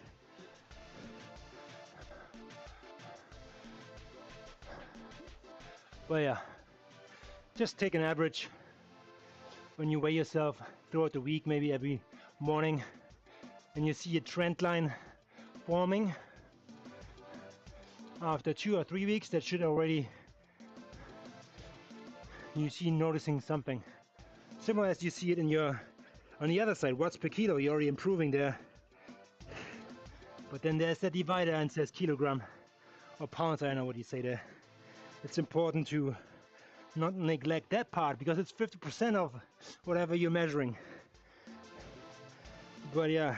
But yeah, just take an average when you weigh yourself throughout the week, maybe every morning, and you see a trend line forming. After 2 or 3 weeks, that should already, you see noticing something. Similar as you see it in your, on the other side, watts per kilo, you're already improving there. But then there's the divider and says kilogram or pounds, I don't know what you say there. It's important to not neglect that part because it's 50% of whatever you're measuring. But yeah,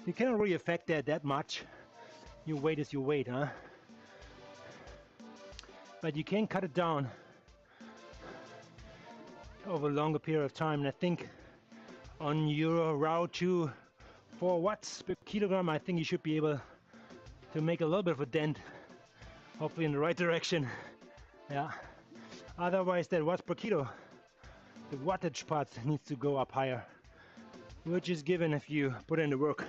you cannot really affect that much. Your weight is your weight, huh? But you can cut it down over a longer period of time. And I think on your route to 4 watts per kilogram, I think you should be able to make a little bit of a dent, hopefully in the right direction. Yeah. Otherwise, that watts per kilo, the wattage part needs to go up higher, which is given if you put in the work.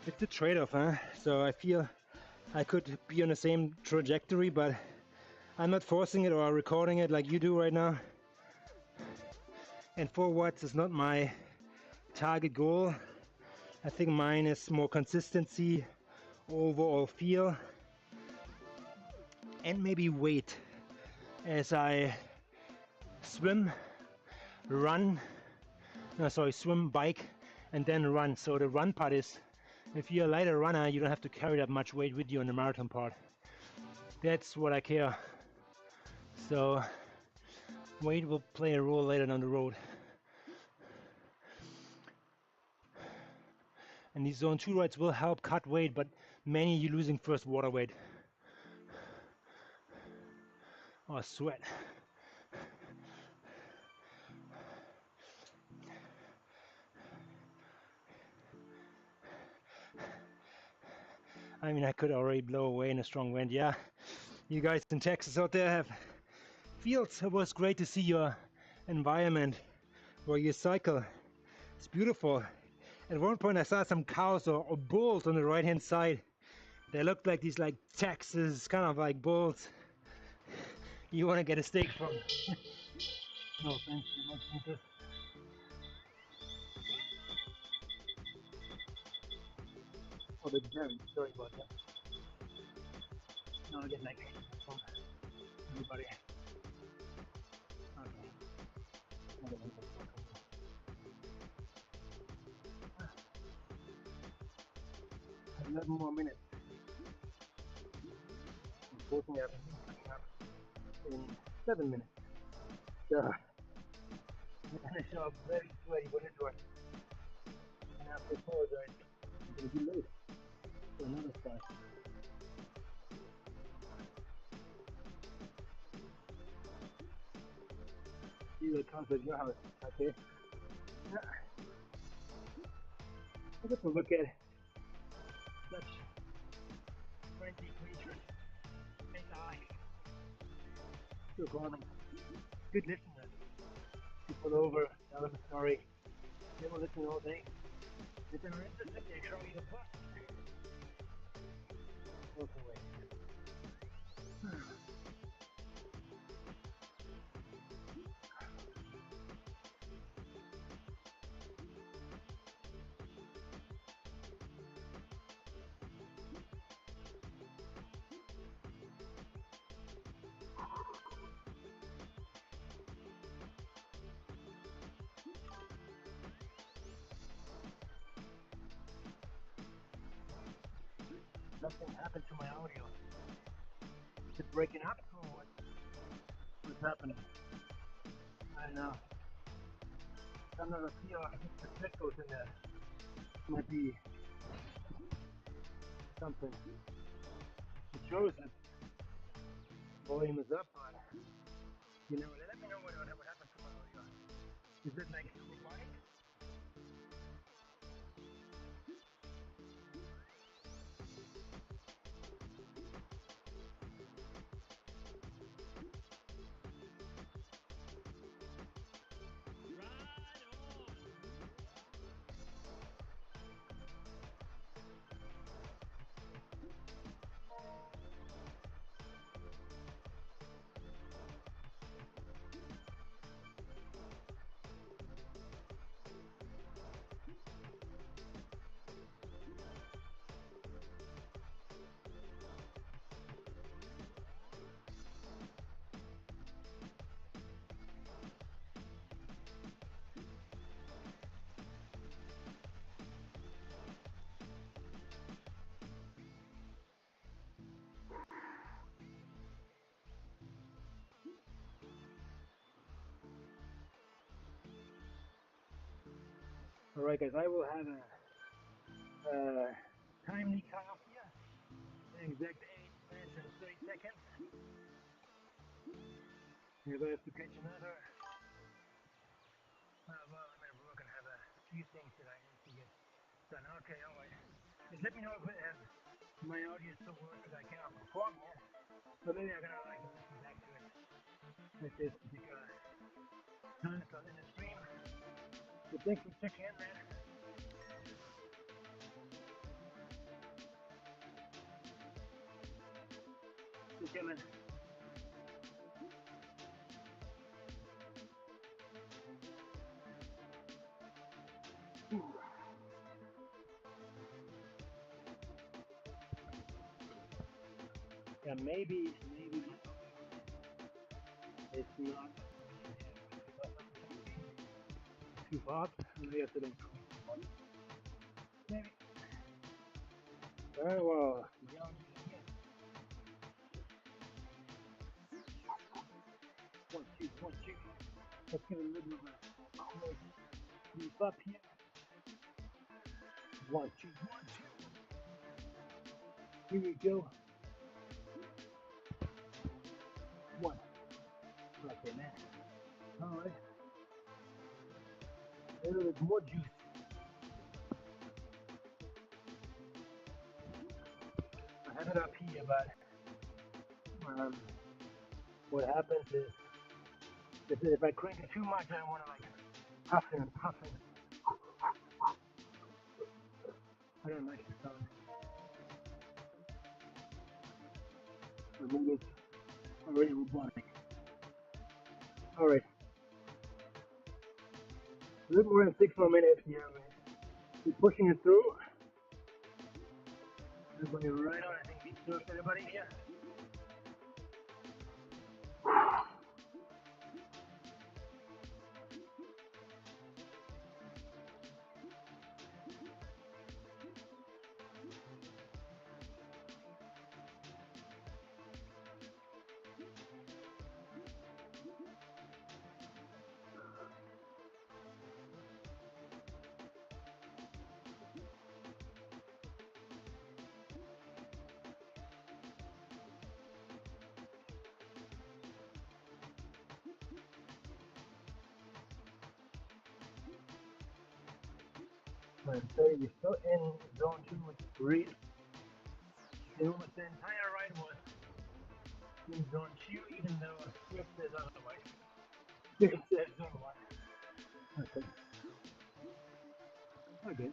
It's a trade-off, huh? So I feel I could be on the same trajectory, but I'm not forcing it or recording it like you do right now. And 4 watts is not my target goal. I think mine is more consistency, overall feel, and maybe weight as I swim, run, no sorry, swim, bike, and then run. So the run part is, if you're a lighter runner, you don't have to carry that much weight with you on the marathon part. That's what I care. So weight will play a role later down the road. And these zone 2 rides will help cut weight, but mainly you're losing first water weight. Or sweat. I mean, I could already blow away in a strong wind, yeah. You guys in Texas out there have fields. It was great to see your environment where you cycle. It's beautiful. At one point I saw some cows or bulls on the right hand side. They looked like these like Texas kind of like bulls you want to get a steak from. No offense, you might think this. Oh, the berry, sorry about that. No, I get like from everybody. Okay. 11 more minutes. Unfortunately, I've been coming up in 7 minutes. So, I'm gonna show up very sweaty when it's right. And I have to apologize. I'm gonna be late for another start. See what comes at your house, okay? Yeah. I get to look at such friendly creatures and eyes. Still calling them good listeners. You pull over, tell them a story. They will listen all day. If they're interested, they show you the bus. Walk away. Something happened to my audio. Is it breaking up or what's happening? I don't know. I'm not sure if the click goes in there. Might be something. It shows it volume is up, but you know, let me know what happens to my audio. Is it like robotic? Alright guys, I will have a timely cutoff here, an exact 8 minutes and 30 seconds. If I have to catch another, well, I'm at work and have a few things that I need to get done. Okay, alright. Just let me know if my audio is so worse that I cannot perform here. So maybe I'm gonna like listen back to it at this particular time slot in the stream. So thanks for checking in, man. Take care, man. Yeah, maybe it's not too fast. Maybe I have to then maybe. Very well. One, two, one, two. Let's get a little bit of a quick move up here. One, two, one, two. Here we go. One. Okay, man. Alright. A little bit more juice. I have it up here, but what happens is if I crank it too much, I want to like puff and puff and I don't like the sound. Or maybe it's already robotic. Alright. A little more than 6 more minutes here. We're pushing it through. Everybody right on. I think we served everybody here. So you're still in zone 2, which is great. And almost the entire ride was in zone 2, even though Zwift says otherwise. Zwift says zone 1. Okay. Okay.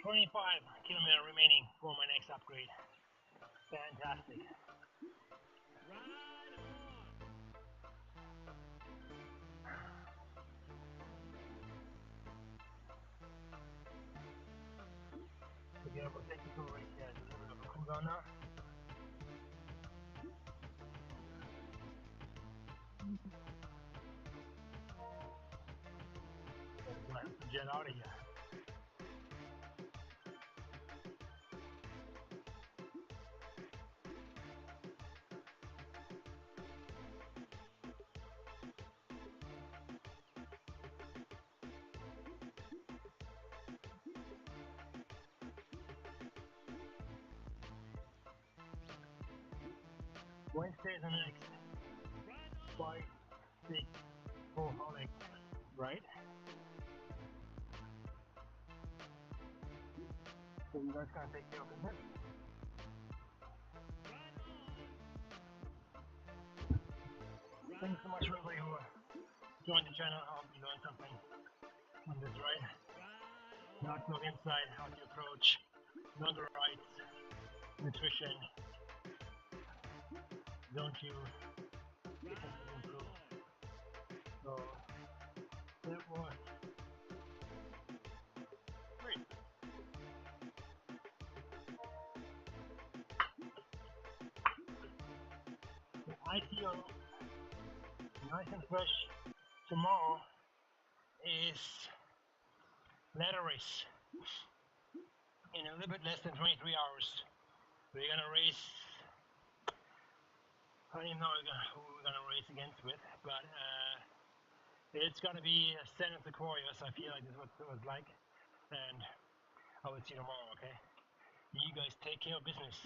25 kilometers remaining for my next upgrade. Fantastic. So we have a technical race here, a little bit of a cool down now. I have to jet out of here. Wednesday is the next 5, 6, 4 holiday, right? So you guys gotta take care of business. Thank you so much for everybody who joined the channel. I hope you learned something on this ride. Not no inside, how to approach longer rides, nutrition, don't you improve. So that was great. I see you nice and fresh. Tomorrow is ladder race in a little bit less than 23 hours. We're gonna race. I don't even know who we're gonna race against with, but it's gonna be San and Sequoias. I feel like this is what it was like, and I will see you tomorrow. Okay? You guys take care of business.